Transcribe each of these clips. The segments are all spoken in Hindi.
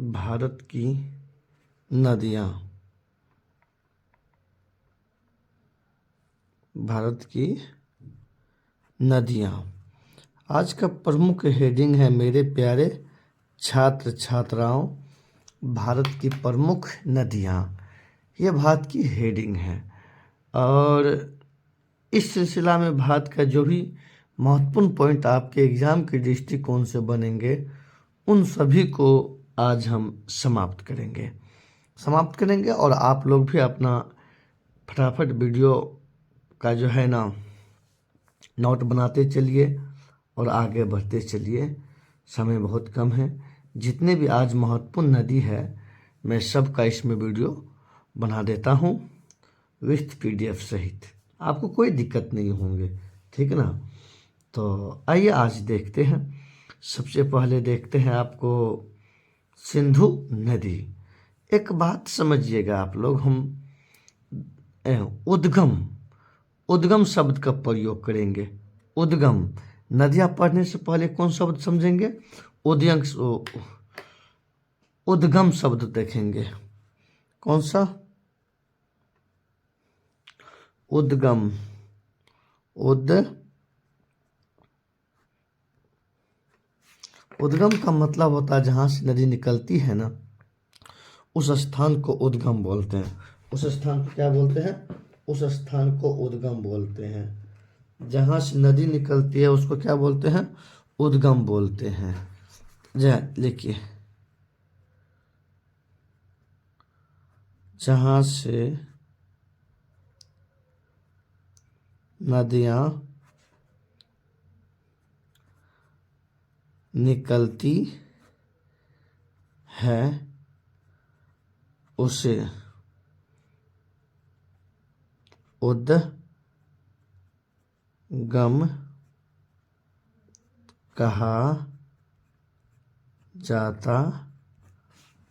भारत की नदियाँ। भारत की नदियाँ। आज का प्रमुख हेडिंग है मेरे प्यारे छात्र छात्राओं, भारत की प्रमुख नदियाँ। ये भारत की हेडिंग है और इस सिलसिला में भारत का जो भी महत्वपूर्ण पॉइंट आपके एग्ज़ाम के दृष्टिकोण से बनेंगे उन सभी को आज हम समाप्त करेंगे और आप लोग भी अपना फटाफट वीडियो का जो है ना नोट बनाते चलिए और आगे बढ़ते चलिए। समय बहुत कम है। जितने भी आज महत्वपूर्ण नदी है मैं सबका इसमें वीडियो बना देता हूँ विथ पीडीएफ सहित, आपको कोई दिक्कत नहीं होंगे, ठीक ना। तो आइए आज देखते हैं। सबसे पहले देखते हैं आपको सिंधु नदी। एक बात समझिएगा आप लोग, हम उद्गम शब्द का प्रयोग करेंगे। उद्गम नदियाँ पढ़ने से पहले कौन शब्द समझेंगे? उद्गम शब्द देखेंगे। कौन सा? उद्गम। उद्गम का मतलब होता है जहाँ से नदी निकलती है ना, उस स्थान को उद्गम बोलते हैं। उस स्थान को क्या बोलते हैं? उस स्थान को उद्गम बोलते हैं। जहाँ से नदी निकलती है उसको क्या बोलते हैं? उद्गम बोलते हैं। लिखिए, जहाँ से नदियाँ निकलती है उसे उद्गम कहा जाता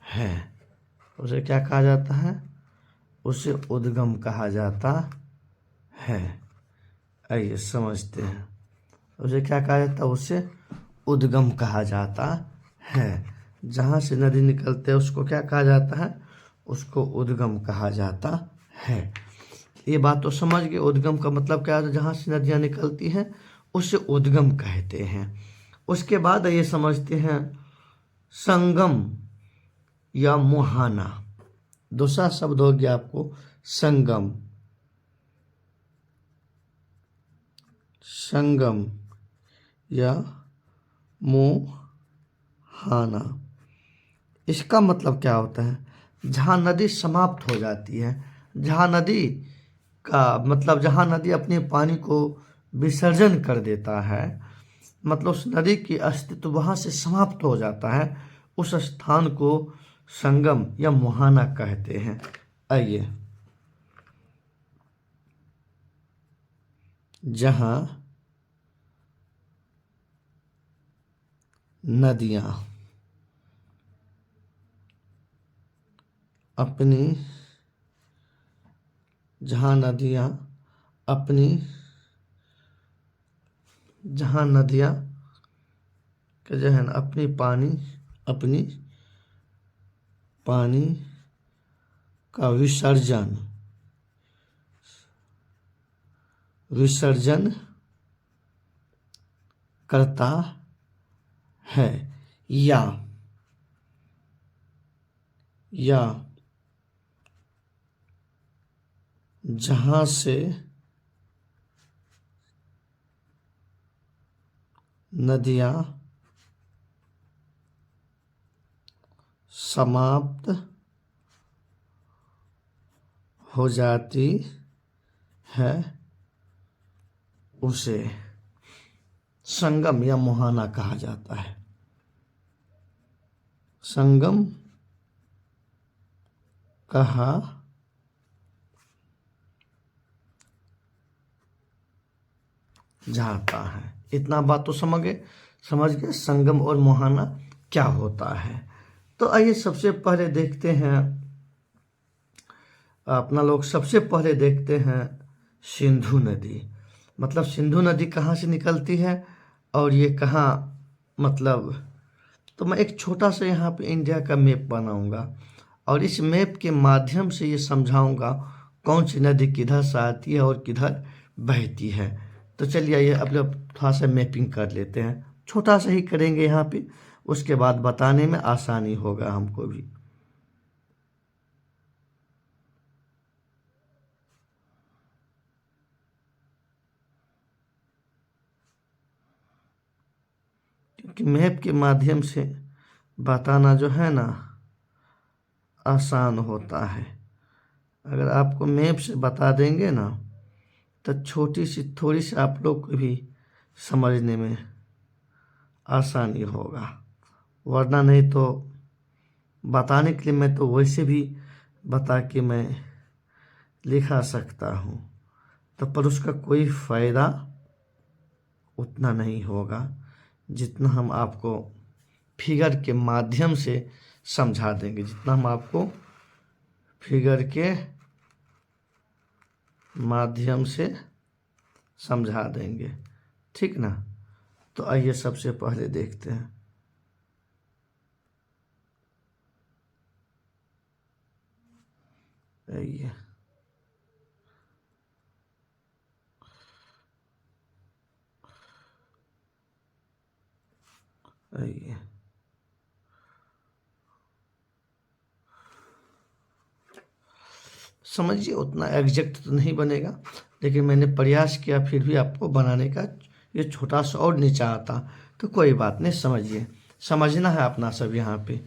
है। उसे क्या कहा जाता है? उसे उद्गम कहा जाता है। आइए समझते हैं, उसे क्या कहा जाता है? उसे उद्गम कहा जाता है। जहाँ से नदी निकलते है उसको क्या कहा जाता है? उसको उद्गम कहा जाता है। ये बात तो समझ गए। उद्गम का मतलब क्या है? जहाँ से नदियाँ निकलती हैं उसे उद्गम कहते हैं। उसके बाद ये समझते हैं संगम या मुहाना। दूसरा शब्द हो गया आपको संगम। संगम या मुहाना, इसका मतलब क्या होता है? जहाँ नदी समाप्त हो जाती है, जहाँ नदी का मतलब जहाँ नदी अपने पानी को विसर्जन कर देता है, मतलब उस नदी की अस्तित्व वहाँ से समाप्त हो जाता है, उस स्थान को संगम या मुहाना कहते हैं। आइए, जहाँ नदियाँ अपनी जहाँ नदियाँ के जो है ना अपनी पानी का विसर्जन करता है या जहाँ से नदियाँ समाप्त हो जाती है उसे संगम या मुहाना कहा जाता है। संगम कहा जाता है। इतना बात तो समझ गए संगम और मुहाना क्या होता है। तो आइए सबसे पहले देखते हैं सिंधु नदी। मतलब सिंधु नदी कहाँ से निकलती है और ये कहाँ मतलब तो मैं एक छोटा सा यहाँ पे इंडिया का मैप बनाऊंगा और इस मैप के माध्यम से ये समझाऊंगा कौन सी नदी किधर से आती है और किधर बहती है। तो चलिए आइए अब लोग थोड़ा सा मैपिंग कर लेते हैं, छोटा सा ही करेंगे यहाँ पे, उसके बाद बताने में आसानी होगा हमको भी। क्योंकि मैप के माध्यम से बताना जो है ना आसान होता है। अगर आपको मैप से बता देंगे ना तो छोटी सी थोड़ी सी आप लोग को भी समझने में आसानी होगा, वरना नहीं तो बताने के लिए मैं तो वैसे भी बता के मैं लिखा सकता हूँ, तो पर उसका कोई फ़ायदा उतना नहीं होगा जितना हम आपको फिगर के माध्यम से समझा देंगे, जितना हम आपको फिगर के माध्यम से समझा देंगे, ठीक ना। तो आइए सबसे पहले देखते हैं। आइए आइए समझिए, उतना एग्जैक्ट तो नहीं बनेगा, लेकिन मैंने प्रयास किया फिर भी आपको बनाने का। ये छोटा सा और नीचा आता तो कोई बात नहीं, समझिए, समझना है अपना सब। यहाँ पे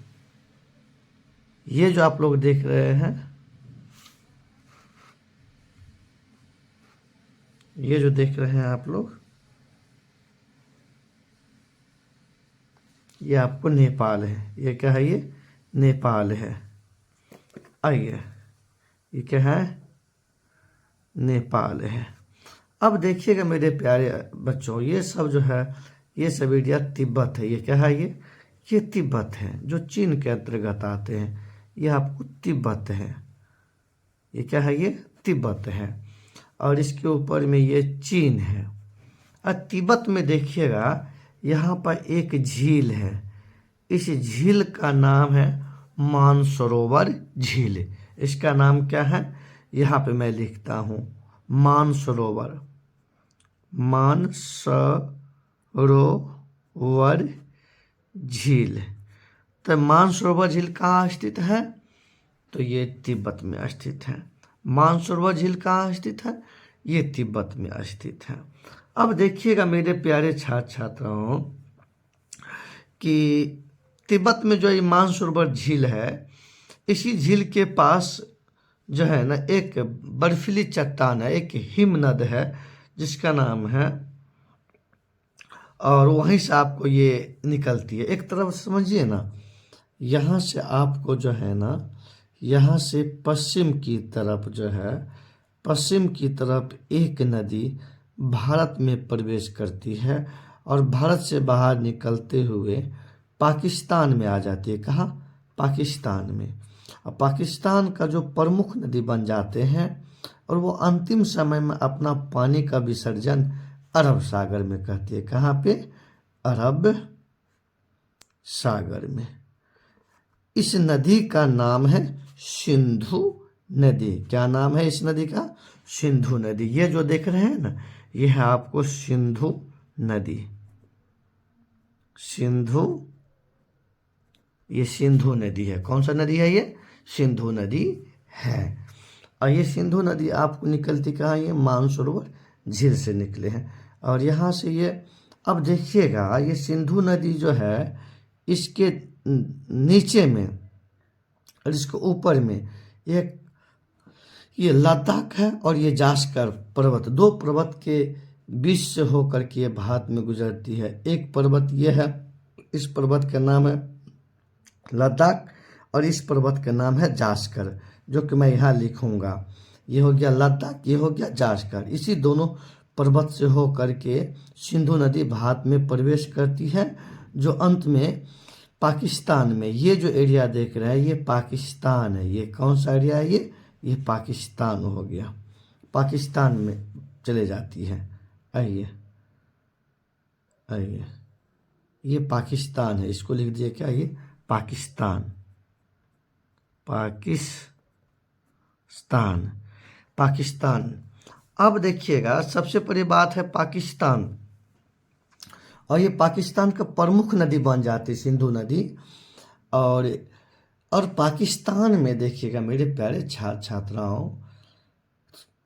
ये जो आप लोग देख रहे हैं, ये जो देख रहे हैं आप लोग, ये आपको नेपाल है। ये क्या है? ये नेपाल है। आइए, ये क्या है? नेपाल है। अब देखिएगा मेरे प्यारे बच्चों, ये सब जो है, ये सब एरिया तिब्बत है। ये क्या है? ये तिब्बत है, जो चीन के अंतर्गत आते हैं। ये आपको तिब्बत है। ये क्या है? ये तिब्बत है। और इसके ऊपर में ये चीन है। और तिब्बत में देखिएगा, यहाँ पर एक झील है। इस झील का नाम है मानसरोवर झील। इसका नाम क्या है? यहाँ पे मैं लिखता हूँ, मानसरोवर। मानसरोवर झील। तो मानसरोवर झील कहाँ स्थित है? तो ये तिब्बत में स्थित है। मानसरोवर झील कहाँ स्थित है? ये तिब्बत में स्थित है। अब देखिएगा मेरे प्यारे छात्र छात्राओं कि तिब्बत में जो ये मानसरोवर झील है, इसी झील के पास जो है ना एक बर्फीली चट्टान है, एक हिमनद है जिसका नाम है, और वहीं से आपको ये निकलती है। एक तरफ समझिए ना, यहाँ से आपको जो है ना, यहाँ से पश्चिम की तरफ जो है, पश्चिम की तरफ एक नदी भारत में प्रवेश करती है और भारत से बाहर निकलते हुए पाकिस्तान में आ जाती है। कहाँ? पाकिस्तान में। और पाकिस्तान का जो प्रमुख नदी बन जाते हैं और वो अंतिम समय में अपना पानी का विसर्जन अरब सागर में करती है। कहाँ पे? अरब सागर में। इस नदी का नाम है सिंधु नदी। क्या नाम है इस नदी का? सिंधु नदी। ये जो देख रहे हैं ना, ये है आपको सिंधु नदी। सिंधु, ये सिंधु नदी है। कौन सा नदी है? ये सिंधु नदी है। और ये सिंधु नदी आपको निकलती कहाँ? ये मानसरोवर झील से निकले हैं। और यहाँ से ये, अब देखिएगा, ये सिंधु नदी जो है, इसके नीचे में और इसके ऊपर में एक ये लद्दाख है और ये जास्कर पर्वत, दो पर्वत के बीच से होकर के ये भारत में गुजरती है। एक पर्वत ये है, इस पर्वत का नाम है लद्दाख, और इस पर्वत का नाम है जास्कर, जो कि मैं यहाँ लिखूंगा। ये हो गया लद्दाख, ये हो गया जास्कर। इसी दोनों पर्वत से होकर के सिंधु नदी भारत में प्रवेश करती है, जो अंत में पाकिस्तान में, ये जो एरिया देख रहे हैं ये पाकिस्तान है। ये कौन सा एरिया है? ये पाकिस्तान हो गया। पाकिस्तान में चले जाती है। आइए आइए, ये पाकिस्तान है, इसको लिख दिया क्या, ये पाकिस्तान, पाकिस्तान, पाकिस्तान। अब देखिएगा सबसे बड़ी बात है पाकिस्तान, और ये पाकिस्तान का प्रमुख नदी बन जाती है सिंधु नदी। और पाकिस्तान में देखिएगा मेरे प्यारे छात्र छात्राओं,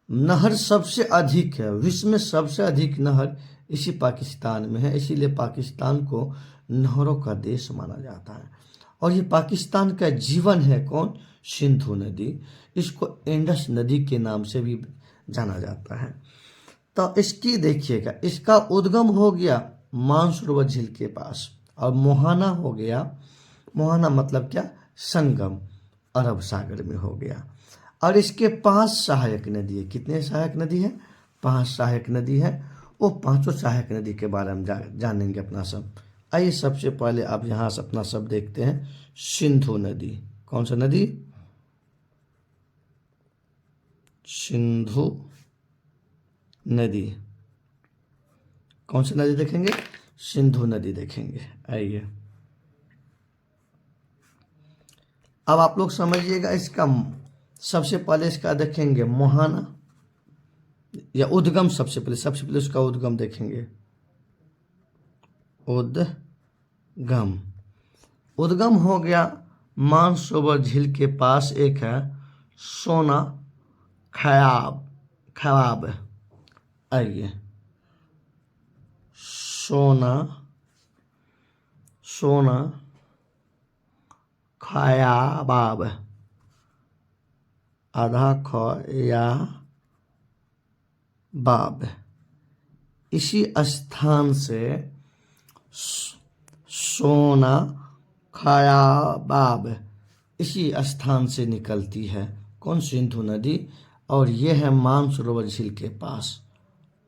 नहर सबसे अधिक है, विश्व में सबसे अधिक नहर इसी पाकिस्तान में है, इसीलिए पाकिस्तान को नहरों का देश माना जाता है। और ये पाकिस्तान का जीवन है कौन, सिंधु नदी, इसको इंडस नदी के नाम से भी जाना जाता है। तो इसकी देखिएगा, इसका उद्गम हो गया मानसरोवर झील के पास, और मोहाना हो गया, मोहाना मतलब क्या, संगम, अरब सागर में हो गया। और इसके 5 सहायक नदी है, कितने सहायक नदी है, 5 सहायक नदी है। वो 5 सहायक नदी के बारे में जानेंगे अपना सब। आइए सबसे पहले आप यहाँ से अपना सब देखते हैं, सिंधु नदी, कौन सा नदी, सिंधु नदी, कौन सी नदी देखेंगे, सिंधु नदी देखेंगे। आइए अब आप लोग समझिएगा, इसका सबसे पहले इसका देखेंगे मोहाना या उद्गम, सबसे पहले उसका उद्गम देखेंगे, उद्गम हो गया मानसरोवर झील के पास, एक है सोना खयाब, आइए सोना खयाबाब, आधा ख या बाब, इसी स्थान से सोना खयाबाब, इसी स्थान से निकलती है कौन, सिंधु नदी। और ये है मानसरोवर झील के पास,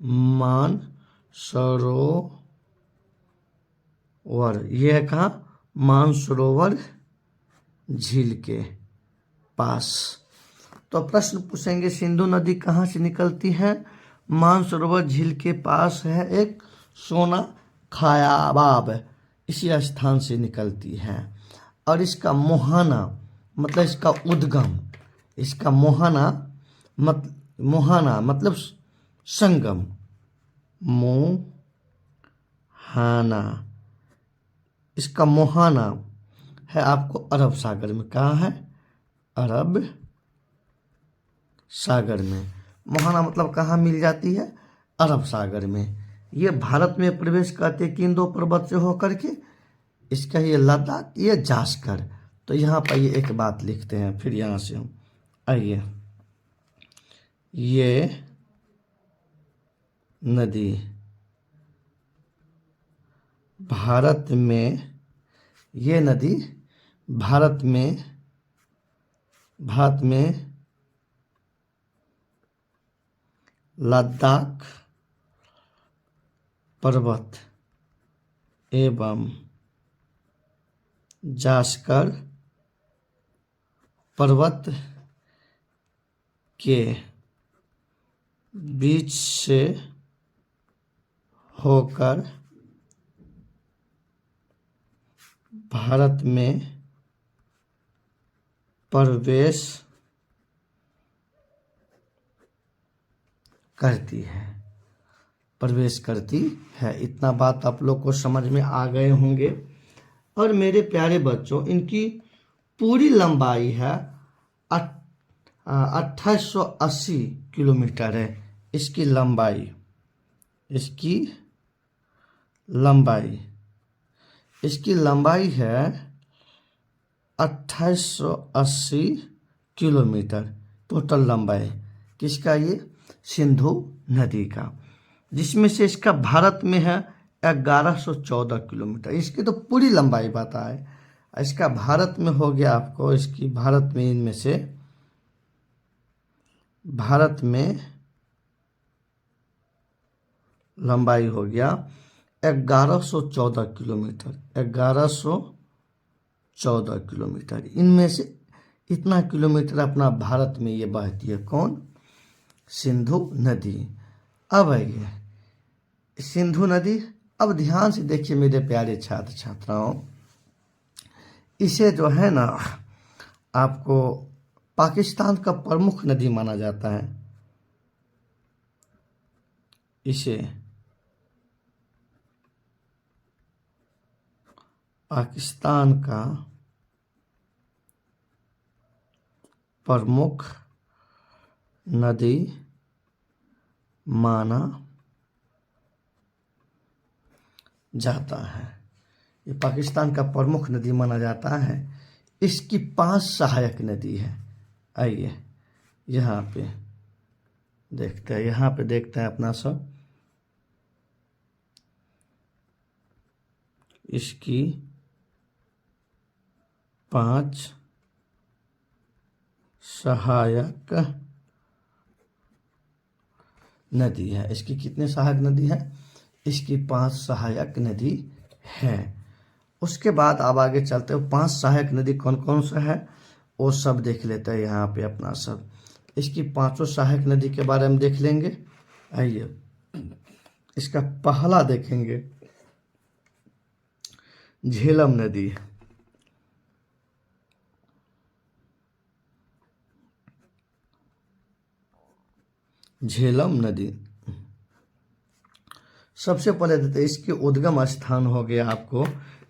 मानसरोवर, ये है कहाँ, मानसरोवर झील के पास। तो प्रश्न पूछेंगे सिंधु नदी कहाँ से निकलती है, मानसरोवर झील के पास है एक सोना खयाबाब, इसी स्थान से निकलती है। और इसका मोहाना मतलब इसका उद्गम, इसका मोहाना मतलब संगम, मोहाना, इसका मोहाना है आपको अरब सागर में, कहाँ है, अरब सागर में। मोहाना मतलब कहाँ मिल जाती है, अरब सागर में। ये भारत में प्रवेश करते हैं किन 2 पर्वत से होकर के, इसका ये लद्दाख, ये जास्कर। तो यहाँ पर ये एक बात लिखते हैं, फिर यहाँ से हम आइए, ये नदी भारत में, ये नदी भारत में लद्दाख पर्वत एवं जास्कर पर्वत के बीच से होकर भारत में प्रवेश करती है, इतना बात आप लोग को समझ में आ गए होंगे। और मेरे प्यारे बच्चों, इनकी पूरी लंबाई है 2880 किलोमीटर है, इसकी लंबाई है 2880 किलोमीटर टोटल लंबाई किसका, ये सिंधु नदी का, जिसमें से इसका भारत में है 1114 किलोमीटर। इसकी तो पूरी लंबाई बताए, इसका भारत में हो गया आपको, इसकी भारत में इनमें से भारत में लंबाई हो गया 1114 किलोमीटर, 1114 किलोमीटर। इनमें से इतना किलोमीटर अपना भारत में ये बहती है कौन, सिंधु नदी। अब आइए सिंधु नदी अब ध्यान से देखिए मेरे प्यारे छात्र छात्राओं, इसे जो है ना आपको पाकिस्तान का प्रमुख नदी माना जाता है। इसे पाकिस्तान का प्रमुख नदी माना जाता है। ये पाकिस्तान का प्रमुख नदी माना जाता है। इसकी 5 सहायक नदी है। आइए यहाँ पे देखते हैं, यहाँ पे देखते हैं अपना सब। इसकी 5 सहायक नदी है। इसकी कितने सहायक नदी है? इसकी 5 सहायक नदी है। उसके बाद अब आगे चलते हो, 5 सहायक नदी कौन कौन सा है वो सब देख लेते हैं यहाँ पे अपना सब। इसकी 5 सहायक नदी के बारे में देख लेंगे। आइए इसका पहला देखेंगे, झेलम नदी। झेलम नदी सबसे पहले देते, इसके उद्गम स्थान हो गया आपको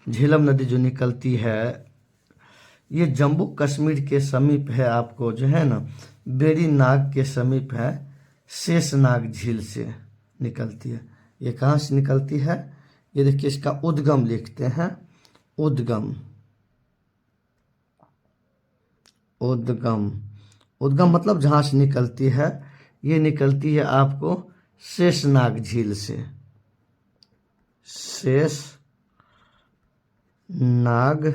झेलम नदी जो निकलती है, ये जम्मू कश्मीर के समीप है। आपको जो है ना बेरी नाग के समीप है, शेषनाग झील से निकलती है। ये कहाँ से निकलती है? ये देखिए इसका उद्गम लिखते हैं, उद्गम। उद्गम उद्गम मतलब जहाँ से निकलती है। ये निकलती है आपको शेषनाग झील से। शेष नाग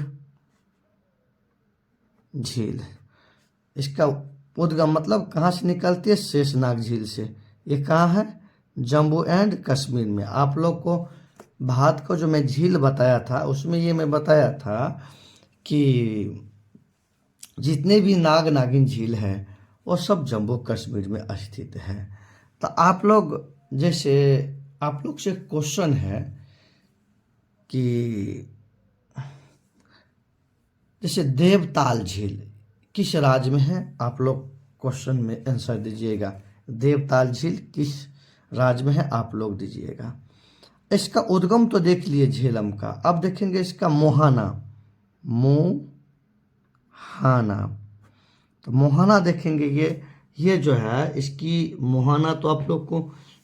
झील, इसका उद्गम मतलब कहाँ से निकलती है? शेषनाग झील से। ये कहाँ है? जम्मू एंड कश्मीर में। आप लोग को भारत को जो मैं झील बताया था उसमें ये मैं बताया था कि जितने भी नाग नागिन झील है वो सब जम्मू कश्मीर में स्थित है। तो आप लोग जैसे आप लोग से क्वेश्चन है कि जैसे देवताल झील किस राज्य में है? आप लोग क्वेश्चन में आंसर दीजिएगा। देवताल झील किस राज्य में है आप लोग दीजिएगा। इसका उद्गम तो देख लिए झेलम का, अब देखेंगे इसका मोहाना। मोहाना, तो मोहाना देखेंगे। ये जो है इसकी मोहाना तो आप लोग को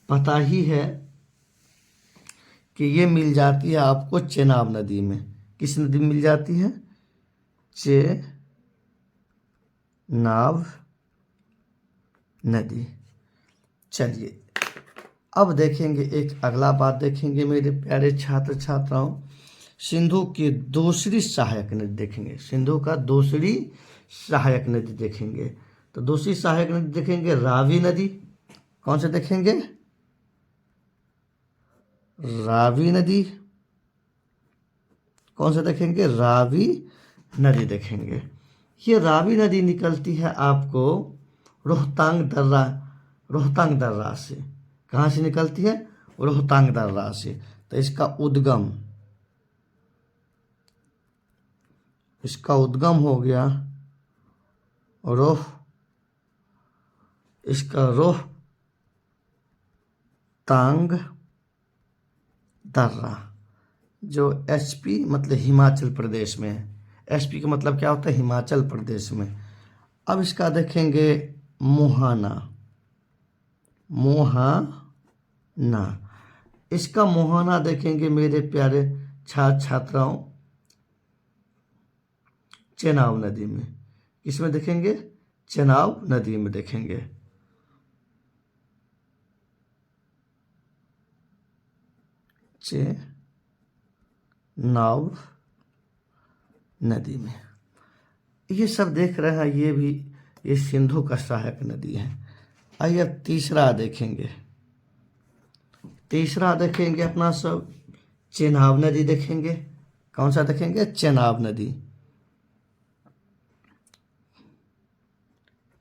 पता ही है कि ये मिल जाती है आपको चेनाब नदी में। किस नदी में मिल जाती है? चेनाब नदी। चलिए अब देखेंगे एक अगला बात देखेंगे मेरे प्यारे छात्र छात्राओं, सिंधु की दूसरी सहायक नदी देखेंगे। सिंधु का दूसरी सहायक नदी देखेंगे। तो दूसरी सहायक नदी देखेंगे रावी नदी। कौन से देखेंगे? रावी नदी। कौन से देखेंगे? रावी नदी देखेंगे। ये रावी नदी निकलती है आपको रोहतांग दर्रा से। कहाँ से निकलती है? रोहतांग दर्रा से। तो इसका उद्गम हो गया रोहतांग दर्रा, जो एचपी मतलब हिमाचल प्रदेश में है। एचपी का मतलब क्या होता है? हिमाचल प्रदेश में। अब इसका देखेंगे मोहाना। इसका मोहाना देखेंगे मेरे प्यारे छात्र छात्राओं चेनाब नदी में। किसमें देखेंगे? चेनाब नदी में देखेंगे। चेनाब नदी में। ये सब देख रहे हैं, ये सिंधु का सहायक नदी है। आइए अब तीसरा देखेंगे। तीसरा देखेंगे अपना सब चेनाब नदी देखेंगे। कौन सा देखेंगे? चेनाब नदी।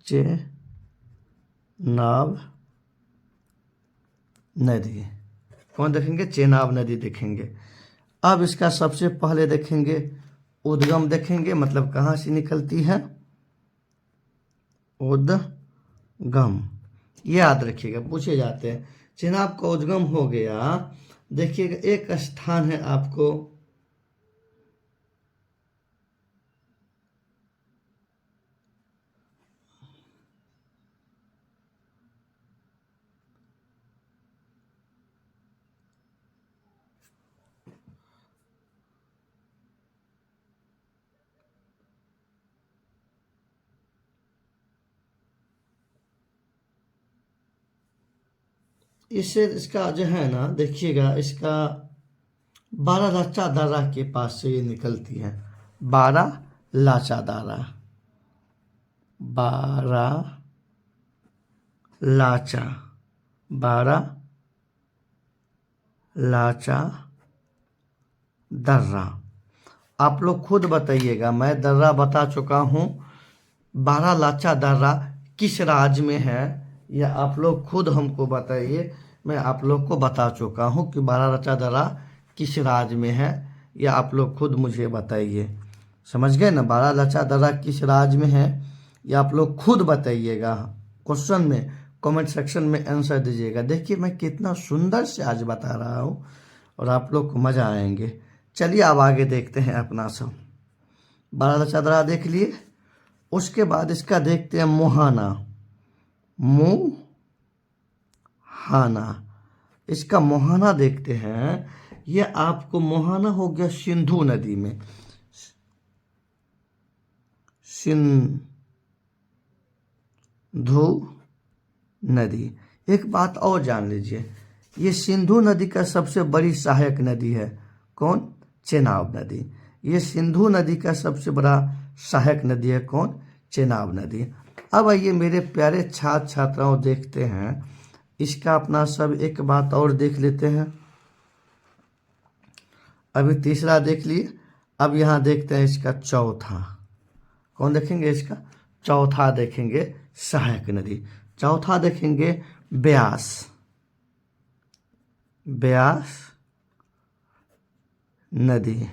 चेनाब नदी कौन देखेंगे? चेनाब नदी देखेंगे। अब इसका सबसे पहले देखेंगे उद्गम देखेंगे, मतलब कहाँ से निकलती है? उद्गम। याद रखिएगा, पूछे जाते हैं। चेनाब का उद्गम हो गया, देखिएगा एक स्थान है आपको इससे, इसका जो है ना, देखिएगा इसका बारह लाचा दर्रा के पास से ये निकलती है। बारह लाचा दर्रा, बारह लाचा, बारह लाचा दर्रा। आप लोग खुद बताइएगा, मैं दर्रा बता चुका हूँ। बारह लाचा दर्रा किस राज्य में है, या आप लोग खुद हमको बताइए। मैं आप लोग को बता चुका हूँ कि बारह लाचा दर्रा किस राज्य में है, या आप लोग खुद मुझे बताइए। समझ गए ना? बारह लाचा दर्रा किस राज्य में है, या आप लोग खुद बताइएगा। क्वेश्चन में कमेंट सेक्शन में आंसर दीजिएगा। देखिए मैं कितना सुंदर से आज बता रहा हूँ और आप लोग को मज़ा आएंगे। चलिए अब आगे देखते हैं अपना सब। बारह लाचा दर्रा देख लिए, उसके बाद इसका देखते हैं मुहाना। मुहाना, इसका मुहाना देखते हैं। ये आपको मुहाना हो गया सिंधु नदी में, सिंधु नदी। एक बात और जान लीजिए, ये सिंधु नदी का सबसे बड़ी सहायक नदी है। कौन? चेनाब नदी। ये सिंधु नदी का सबसे बड़ा सहायक नदी है। कौन? चेनाब नदी। अब आइए मेरे प्यारे छात्र छात्राओं, देखते हैं इसका अपना सब एक बात और देख लेते हैं। अभी तीसरा देख लिए, अब यहाँ देखते हैं इसका चौथा। कौन देखेंगे? इसका चौथा देखेंगे सहायक नदी। चौथा देखेंगे ब्यास। ब्यास नदी,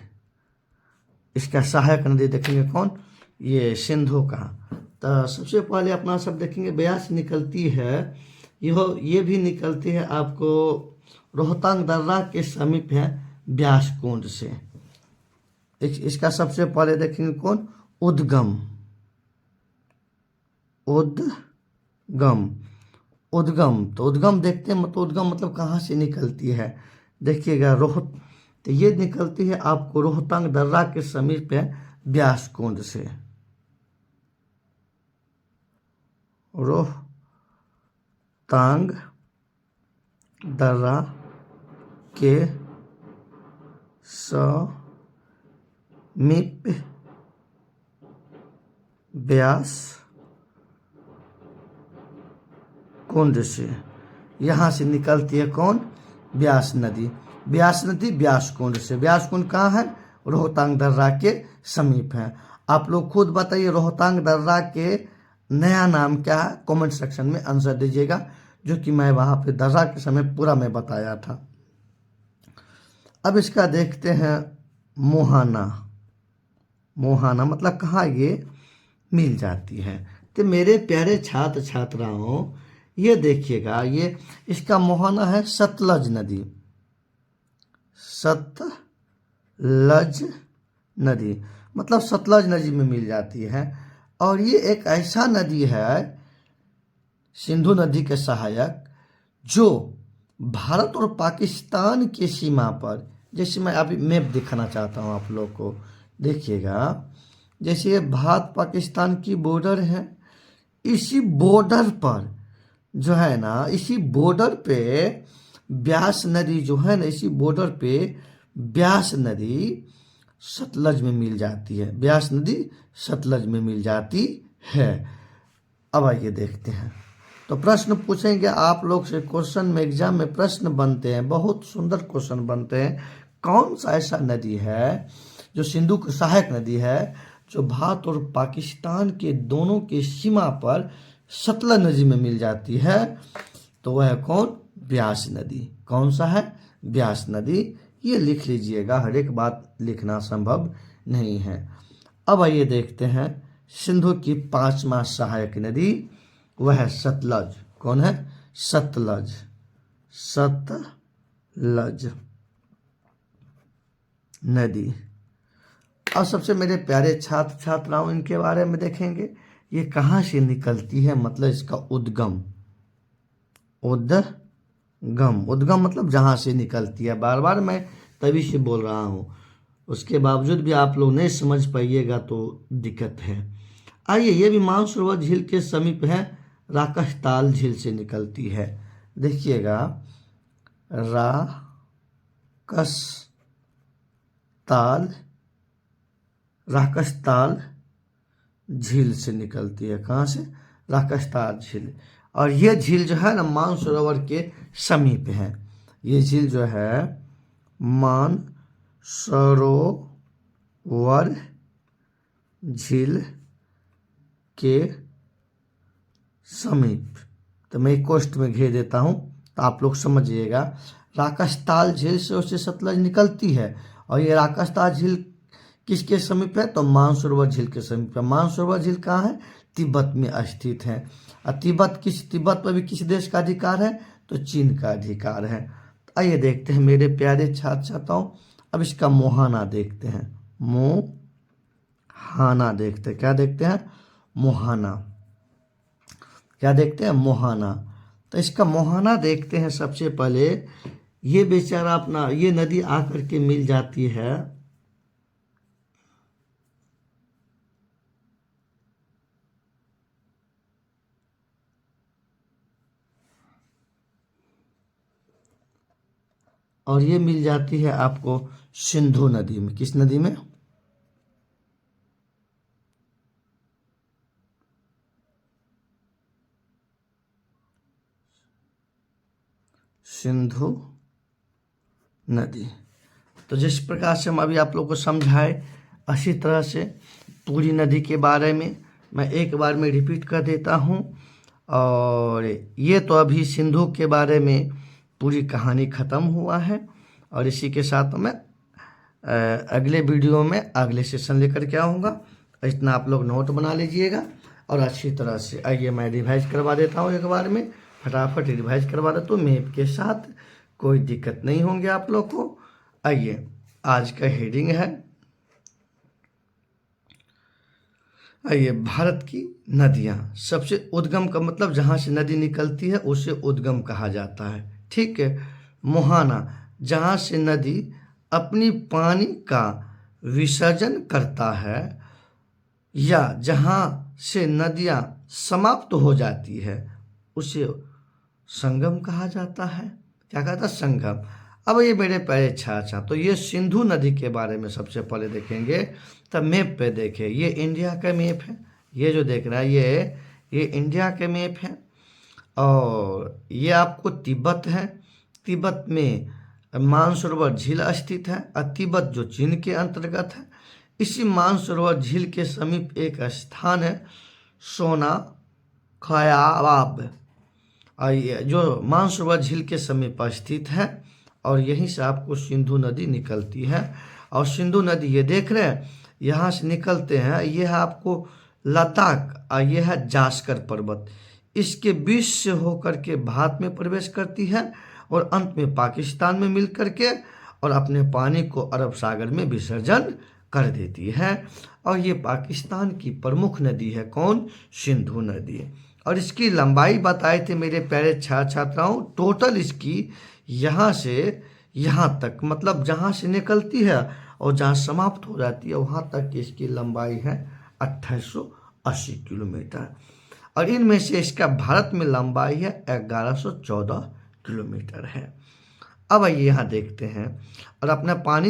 इसका सहायक नदी देखेंगे। कौन? ये सिंधु का। तो सबसे पहले अपना सब देखेंगे, ब्यास निकलती है, ये भी निकलती है आपको रोहतांग दर्रा के समीप है, ब्यास कुंड से। इसका सबसे पहले देखेंगे कौन? उद्गम। उद्गम, उद्गम। तो उद्गम देखते हैं, मतलब उद्गम मतलब कहाँ से निकलती है? देखिएगा तो ये निकलती है आपको रोहतांग दर्रा के समीप है, ब्यास कुंड से। रोहतांग दर्रा के समीप ब्यास कुंड से, यहाँ से निकलती है कौन? ब्यास नदी। ब्यास नदी ब्यास कुंड से। ब्यास कुंड कहाँ है? रोहतांग दर्रा के समीप है। आप लोग खुद बताइए रोहतांग दर्रा के नया नाम क्या है? कमेंट सेक्शन में आंसर दीजिएगा, जो कि मैं वहाँ पे दर्रा के समय पूरा मैं बताया था। अब इसका देखते हैं मुहाना। मुहाना मतलब कहाँ ये मिल जाती है? तो मेरे प्यारे छात्र छात्राओं, ये देखिएगा, ये इसका मुहाना है सतलज नदी। सतलज नदी मतलब सतलज नदी में मिल जाती है। और ये एक ऐसा नदी है सिंधु नदी के सहायक, जो भारत और पाकिस्तान की सीमा पर, जैसे मैं अभी मैप दिखाना चाहता हूँ आप लोग को, देखिएगा जैसे ये भारत पाकिस्तान की बॉर्डर है, इसी बॉर्डर पर जो है ना, इसी बॉर्डर पे ब्यास नदी जो है ना, इसी बॉर्डर पे ब्यास नदी सतलज में मिल जाती है। ब्यास नदी सतलज में मिल जाती है। अब आइए देखते हैं। तो प्रश्न पूछेंगे आप लोग से, क्वेश्चन में एग्जाम में प्रश्न बनते हैं, बहुत सुंदर क्वेश्चन बनते हैं। कौन सा ऐसा नदी है जो सिंधु की सहायक नदी है, जो भारत और पाकिस्तान के दोनों की सीमा पर सतलज नदी में मिल जाती है? तो वह कौन? ब्यास नदी। कौन सा है? ब्यास नदी, ये लिख लीजिएगा, हर एक बात लिखना संभव नहीं है। अब आइए देखते हैं सिंधु की 5वां सहायक नदी, वह है सतलज। कौन है? सतलज। सतलज नदी। और सबसे मेरे प्यारे छात्र छात्राओं, इनके बारे में देखेंगे, ये कहाँ से निकलती है, मतलब इसका उद्गम। उद्गम मतलब जहाँ से निकलती है। बार बार मैं तभी से बोल रहा हूँ, उसके बावजूद भी आप लोग नहीं समझ पाइएगा तो दिक्कत है। आइए, ये भी मानसरोवर झील के समीप है, राकसताल झील से निकलती है। देखिएगा, राकसताल झील से निकलती है। कहाँ से? राकसताल झील। और ये झील जो है ना, मानसरोवर के समीप है। ये झील जो है मानसरोवर झील के समीप। तो मैं कोष्ठ में घेर देता हूँ तो आप लोग समझिएगा। राकसताल झील से उससे सतलज निकलती है, और ये राकसताल झील किसके समीप है? तो मानसरोवर झील के समीप है। मानसरोवर झील कहाँ है? तिब्बत में स्थित है। और तिब्बत पर भी किस देश का अधिकार है? तो चीन का अधिकार है। आइए देखते हैं मेरे प्यारे छात्र छात्राओं, अब इसका मुहाना देखते हैं। मुहाना देखते हैं। क्या देखते हैं? मुहाना। क्या देखते हैं? मुहाना। तो इसका मुहाना देखते हैं। सबसे पहले ये बेचारा अपना, ये नदी आकर के मिल जाती है और ये मिल जाती है आपको सिंधु नदी में। किस नदी में? सिंधु नदी। तो जिस प्रकार से हम अभी आप लोग को समझाए, अच्छी तरह से पूरी नदी के बारे में मैं एक बार में रिपीट कर देता हूँ। और ये तो अभी सिंधु के बारे में पूरी कहानी ख़त्म हुआ है, और इसी के साथ मैं अगले वीडियो में अगले सेशन लेकर के आऊँगा। इतना आप लोग नोट बना लीजिएगा और अच्छी तरह से। आइए मैं रिवाइज करवा देता हूँ एक बार में, फटाफट रिवाइज करवा देता हूँ मैप के साथ, कोई दिक्कत नहीं होंगे आप लोग को। आइए, आज का हेडिंग है, आइए, भारत की नदियाँ। सबसे उद्गम का मतलब जहाँ से नदी निकलती है उसे उद्गम कहा जाता है। ठीक है। मुहाना, जहाँ से नदी अपनी पानी का विसर्जन करता है, या जहाँ से नदियाँ समाप्त हो जाती है उसे संगम कहा जाता है। क्या कहता है? संगम। अब ये मेरे प्यारे छात्र, तो ये सिंधु नदी के बारे में सबसे पहले देखेंगे। तब मैप पे देखें, ये इंडिया का मैप है, ये जो देख रहा है ये इंडिया के मैप है। और ये आपको तिब्बत है, तिब्बत में मानसरोवर झील स्थित है, और तिब्बत जो चीन के अंतर्गत है। इसी मानसरोवर झील के समीप एक स्थान है, सोना खयाबाब, जो मानसरोवर झील के समीप स्थित है, और यहीं से आपको सिंधु नदी निकलती है। और सिंधु नदी ये देख रहे हैं, यहाँ से निकलते हैं, ये है आपको लद्दाख, और ये है जास्कर पर्वत, इसके बीच से होकर के भारत में प्रवेश करती है, और अंत में पाकिस्तान में मिल करके और अपने पानी को अरब सागर में विसर्जन कर देती है। और ये पाकिस्तान की प्रमुख नदी है। कौन? सिंधु नदी। और इसकी लंबाई बताए थे मेरे प्यारे छात्र छात्राओं, टोटल इसकी यहाँ से यहाँ तक, मतलब जहाँ से निकलती है और जहाँ समाप्त हो जाती है वहाँ तक की इसकी लंबाई है 2880 किलोमीटर। और इनमें से इसका भारत में लंबाई है 1114 किलोमीटर है। अब आइए यहाँ देखते हैं, और अपना पानी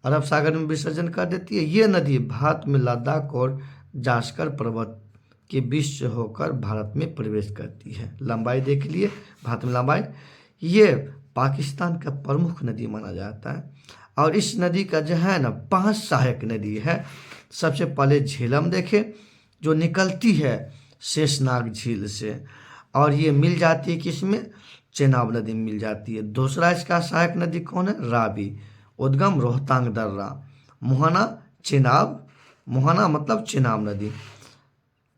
अरब सागर में विसर्जन कर देती है। ये नदी भारत में लद्दाख और जास्कर पर्वत के बीच से होकर भारत में प्रवेश करती है। लंबाई देख लिए, भारत में लंबाई। ये पाकिस्तान का प्रमुख नदी माना जाता है। और इस नदी का जो है ना 5 सहायक नदी है। सबसे पहले झेलम देखें, जो निकलती है शेषनाग झील से, और ये मिल जाती है किसमें? चेनाब नदी में मिल जाती है। दूसरा इसका सहायक नदी कौन है? रावी, उद्गम रोहतांग दर्रा। मोहना चेनाब, मोहना मतलब चेनाब नदी।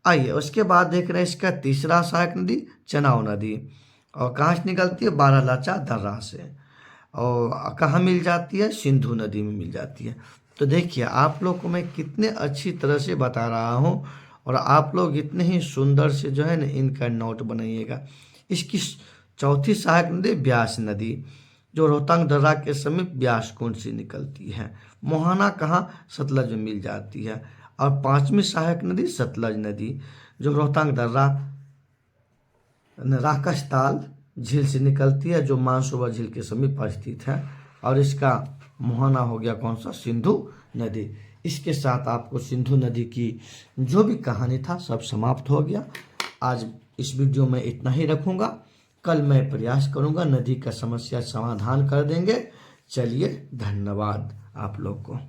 आइए उसके बाद देख रहे हैं इसका तीसरा सहायक नदी चेनाब नदी, और कहाँ से निकलती है? बारालाचा दर्रा से। और कहाँ मिल जाती है? सिंधु नदी में मिल जाती है। तो देखिए आप लोग को मैं कितने अच्छी तरह से बता रहा हूँ, और आप लोग इतने ही सुंदर से जो है ना इनका नोट बनाइएगा। इसकी चौथी सहायक नदी ब्यास नदी, जो रोहतांग दर्रा के समीप ब्यास कुंड से निकलती है। मोहाना कहाँ? सतलज में मिल जाती है। और पांचवी सहायक नदी सतलज नदी, जो रोहतांग दर्रा राकसताल झील से निकलती है, जो मानसरोवर झील के समीप स्थित है। और इसका मुहाना हो गया कौन सा? सिंधु नदी। इसके साथ आपको सिंधु नदी की जो भी कहानी था सब समाप्त हो गया। आज इस वीडियो में इतना ही रखूंगा, कल मैं प्रयास करूंगा नदी का समस्या समाधान कर देंगे। चलिए धन्यवाद आप लोग को।